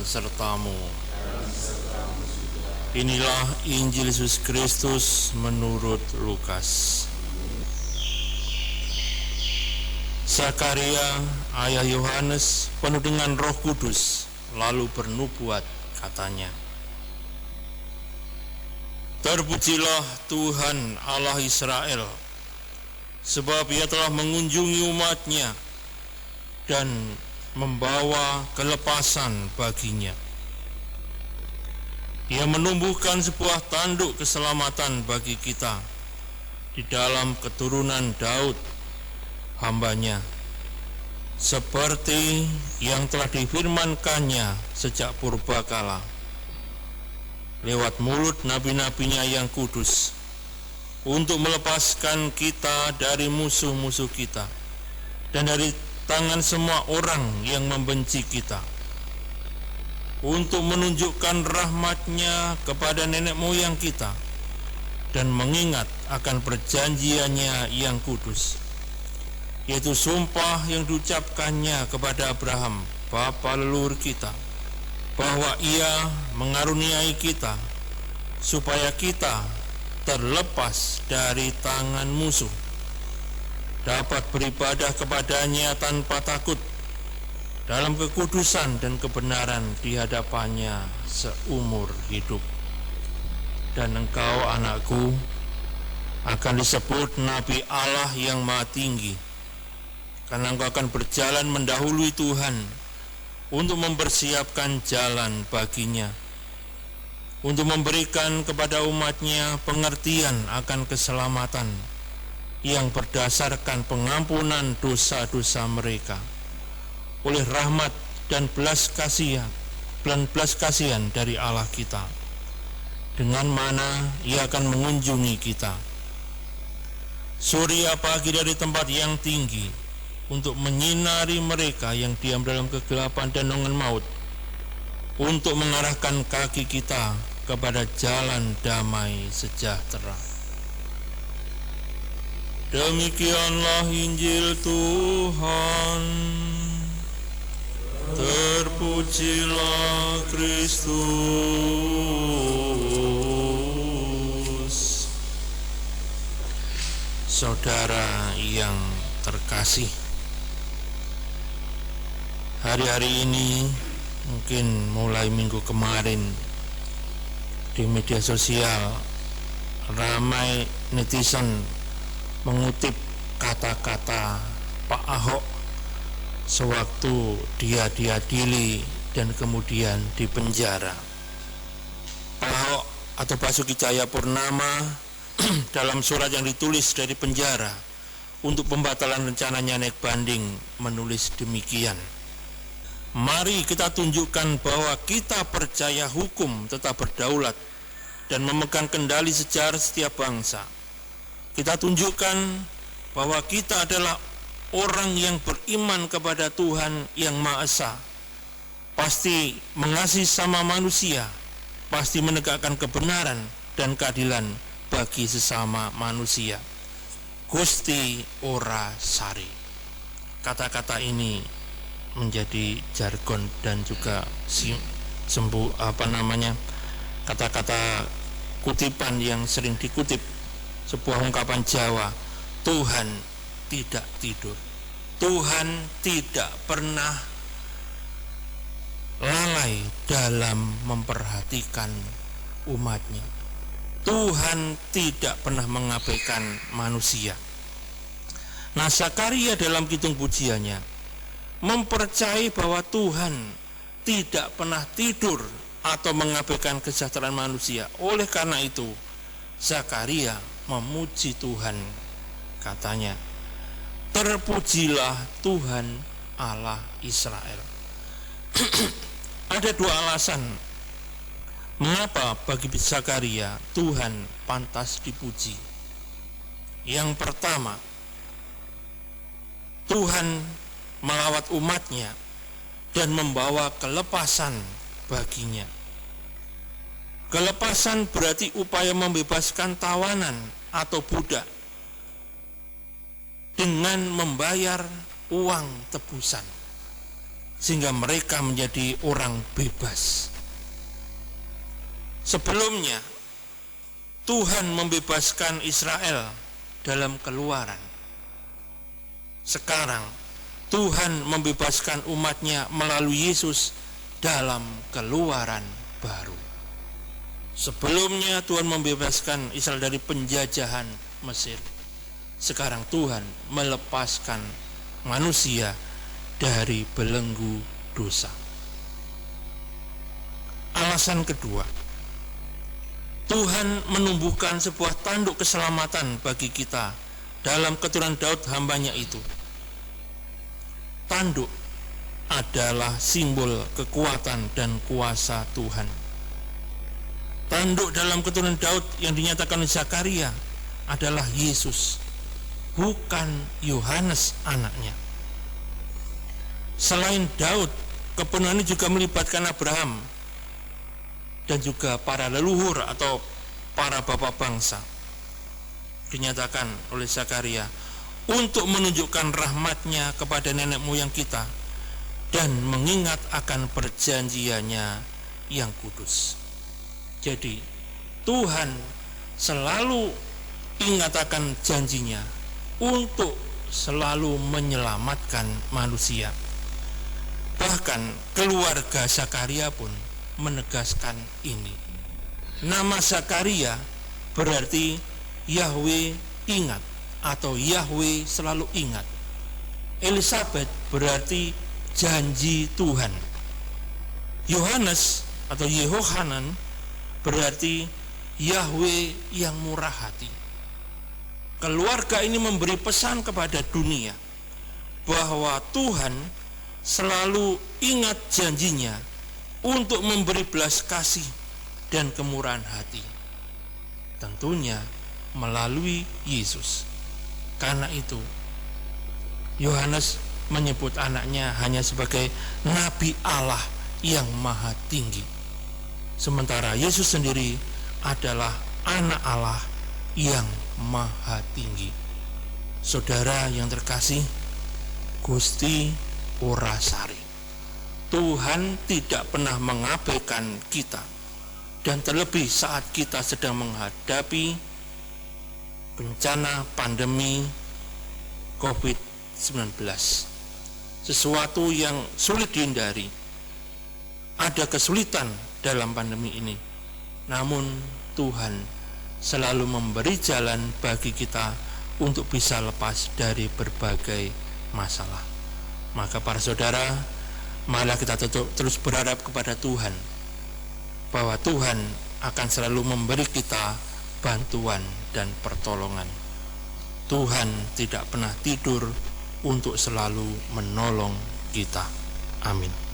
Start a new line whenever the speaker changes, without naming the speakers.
sertamu. Inilah Injil Yesus Kristus menurut Lukas. Zakaria, ayah Yohanes, penuh dengan Roh Kudus, lalu bernubuat, katanya, "Terpujilah Tuhan Allah Israel, sebab Ia telah mengunjungi umat-Nya dan membawa kelepasan baginya. Ia menumbuhkan sebuah tanduk keselamatan bagi kita di dalam keturunan Daud, hamba-Nya, seperti yang telah difirmankannya sejak purbakala lewat mulut nabi-nabinya yang kudus, untuk melepaskan kita dari musuh-musuh kita dan dari tangan semua orang yang membenci kita, untuk menunjukkan rahmat-Nya kepada nenek moyang kita dan mengingat akan perjanjiannya yang kudus, yaitu sumpah yang diucapkannya kepada Abraham, bapa leluhur kita, bahwa Ia mengaruniai kita supaya kita terlepas dari tangan musuh, dapat beribadah kepada-Nya tanpa takut dalam kekudusan dan kebenaran di hadapan-Nya seumur hidup. Dan engkau, anakku, akan disebut Nabi Allah yang Maha Tinggi, karena engkau akan berjalan mendahului Tuhan untuk mempersiapkan jalan bagi-Nya, untuk memberikan kepada umat-Nya pengertian akan keselamatan yang berdasarkan pengampunan dosa-dosa mereka oleh rahmat dan belas kasihan dari Allah kita, dengan mana Ia akan mengunjungi kita. Surya pagi dari tempat yang tinggi, untuk menyinari mereka yang diam dalam kegelapan dan naungan maut, untuk mengarahkan kaki kita kepada jalan damai sejahtera." Demikianlah Injil Tuhan. Terpujilah Kristus. Saudara yang terkasih, hari-hari ini, mungkin mulai minggu kemarin, di media sosial ramai netizen mengutip kata-kata Pak Ahok sewaktu dia diadili dan kemudian dipenjara. Pak Ahok atau Basuki Cahayapurnama dalam surat yang ditulis dari penjara untuk pembatalan rencananya naik banding menulis demikian, "Mari kita tunjukkan bahwa kita percaya hukum tetap berdaulat dan memegang kendali sejarah setiap bangsa. Kita tunjukkan bahwa kita adalah orang yang beriman kepada Tuhan yang Maha Esa, pasti mengasihi sama manusia, pasti menegakkan kebenaran dan keadilan bagi sesama manusia. Gusti ora sari." Kata-kata ini menjadi jargon dan juga kata-kata kutipan yang sering dikutip, sebuah ungkapan Jawa, Tuhan tidak tidur. Tuhan tidak pernah lalai dalam memperhatikan umat-Nya. Tuhan tidak pernah mengabaikan manusia. Nah, Zakaria dalam kidung pujiannya mempercayai bahwa Tuhan tidak pernah tidur atau mengabaikan kesejahteraan manusia. Oleh karena itu, Zakaria memuji Tuhan. Katanya, "Terpujilah Tuhan Allah Israel." Ada dua alasan mengapa bagi Zakaria Tuhan pantas dipuji. Yang pertama, Tuhan melawat umat-Nya dan membawa kelepasan baginya. Kelepasan berarti upaya membebaskan tawanan atau budak dengan membayar uang tebusan. sehingga mereka menjadi orang bebas. Sebelumnya Tuhan membebaskan Israel dalam Keluaran. Sekarang Tuhan membebaskan umatnya melalui Yesus dalam Keluaran baru. Sebelumnya Tuhan membebaskan Israel dari penjajahan Mesir. Sekarang Tuhan melepaskan manusia dari belenggu dosa. Alasan kedua, Tuhan menumbuhkan sebuah tanduk keselamatan bagi kita dalam keturunan Daud hambanya itu. Tanduk adalah simbol kekuatan dan kuasa Tuhan. Tanduk dalam keturunan Daud yang dinyatakan oleh Zakaria adalah Yesus, bukan Yohanes anaknya. Selain Daud, kepenuhan ini juga melibatkan Abraham dan juga para leluhur atau para bapak bangsa. Dinyatakan oleh Zakaria untuk menunjukkan rahmatnya kepada nenek moyang kita dan mengingat akan perjanjiannya yang kudus. Jadi Tuhan selalu ingat akan janjinya untuk selalu menyelamatkan manusia. Bahkan keluarga Zakaria pun menegaskan ini. Nama Zakaria berarti Yahweh ingat atau Yahweh selalu ingat. Elizabeth berarti janji Tuhan. Yohanes atau Yehohanan berarti Yahweh yang murah hati. Keluarga ini memberi pesan kepada dunia bahwa Tuhan selalu ingat janjinya untuk memberi belas kasih dan kemurahan hati. Tentunya melalui Yesus. Karena itu Yohanes menyebut anaknya hanya sebagai Nabi Allah yang maha tinggi. Sementara Yesus sendiri adalah anak Allah yang maha tinggi. Saudara yang terkasih, Gusti ora sari. Tuhan tidak pernah mengabaikan kita, dan terlebih saat kita sedang menghadapi bencana pandemi COVID-19, sesuatu yang sulit dihindari. Ada kesulitan dalam pandemi ini, namun Tuhan selalu memberi jalan bagi kita untuk bisa lepas dari berbagai masalah. Maka para saudara, marilah kita terus berharap kepada Tuhan bahwa Tuhan akan selalu memberi kita bantuan dan pertolongan. Tuhan tidak pernah tidur untuk selalu menolong kita. Amin.